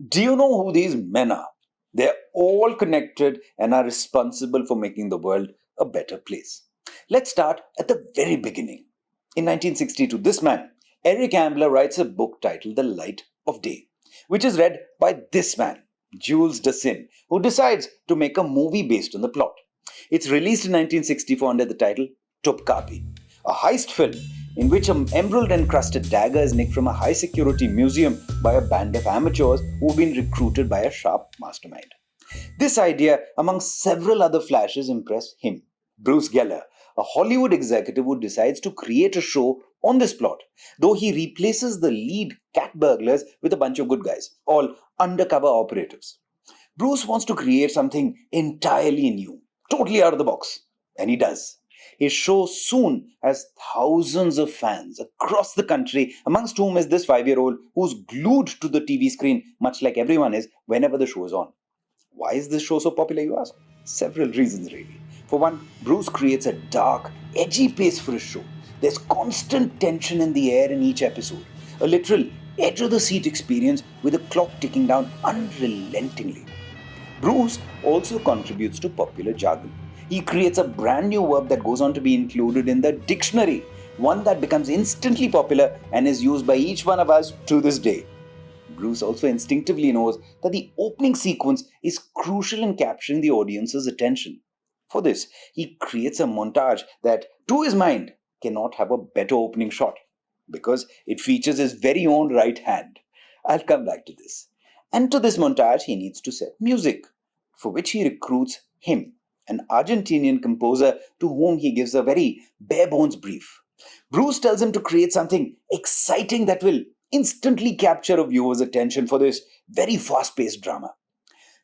Do you know who these men are? They're all connected and are responsible for making the world a better place. Let's start at the very beginning. In 1962, this man, Eric Ambler, writes a book titled The Light of Day, which is read by this man, Jules Dassin, who decides to make a movie based on the plot. It's released in 1964 under the title Topkapi, a heist film in which an emerald encrusted dagger is nicked from a high security museum by a band of amateurs who've been recruited by a sharp mastermind. This idea, among several other flashes, impressed him, Bruce Geller, a Hollywood executive who decides to create a show on this plot, though he replaces the lead cat burglars with a bunch of good guys, all undercover operatives. Bruce wants to create something entirely new, totally out of the box, and he does. His show soon has thousands of fans across the country, amongst whom is this 5-year-old who's glued to the TV screen, much like everyone is, whenever the show is on. Why is this show so popular, you ask? Several reasons, really. For one, Bruce creates a dark, edgy pace for his show. There's constant tension in the air in each episode, a literal edge of the seat experience with the clock ticking down unrelentingly. Bruce also contributes to popular jargon. He creates a brand new verb that goes on to be included in the dictionary, one that becomes instantly popular and is used by each one of us to this day. Bruce also instinctively knows that the opening sequence is crucial in capturing the audience's attention. For this, he creates a montage that, to his mind, cannot have a better opening shot because it features his very own right hand. I'll come back to this. And to this montage, he needs to set music, for which he recruits him, an Argentinian composer to whom he gives a very bare-bones brief. Bruce tells him to create something exciting that will instantly capture a viewer's attention for this very fast-paced drama.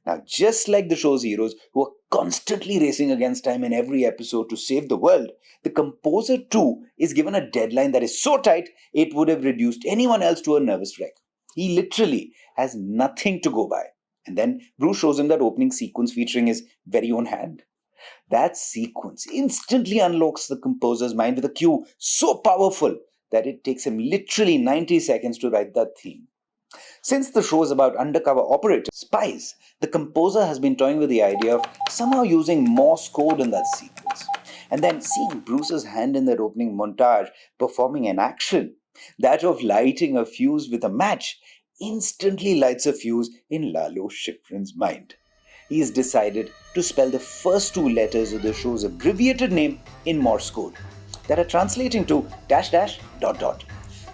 Now, just like the show's heroes who are constantly racing against time in every episode to save the world, the composer too is given a deadline that is so tight it would have reduced anyone else to a nervous wreck. He literally has nothing to go by. And then Bruce shows him that opening sequence featuring his very own hand. That sequence instantly unlocks the composer's mind with a cue so powerful that it takes him literally 90 seconds to write that theme. Since the show is about undercover operators, spies, the composer has been toying with the idea of somehow using Morse code in that sequence. And then seeing Bruce's hand in that opening montage performing an action, that of lighting a fuse with a match, instantly lights a fuse in Lalo Schifrin's mind. He has decided to spell the first two letters of the show's abbreviated name in Morse code that are translating to dash dash dot dot.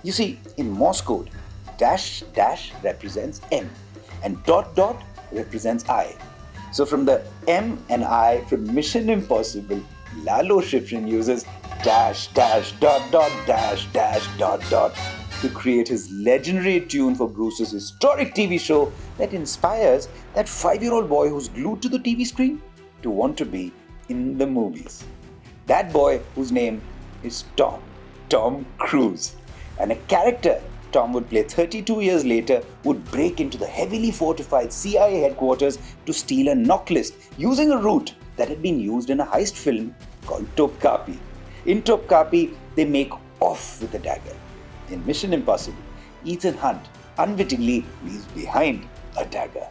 You see, in Morse code, dash dash represents M and dot dot represents I. So from the M and I from Mission Impossible, Lalo Schifrin uses dash dash dot dot dash dash dot dot to create his legendary tune for Bruce's historic TV show that inspires that 5-year-old boy who's glued to the TV screen to want to be in the movies. That boy whose name is Tom Cruise. And a character Tom would play 32 years later would break into the heavily fortified CIA headquarters to steal a knock list using a route that had been used in a heist film called Topkapi. In Topkapi, they make off with the dagger. In Mission Impossible, Ethan Hunt unwittingly leaves behind a dagger.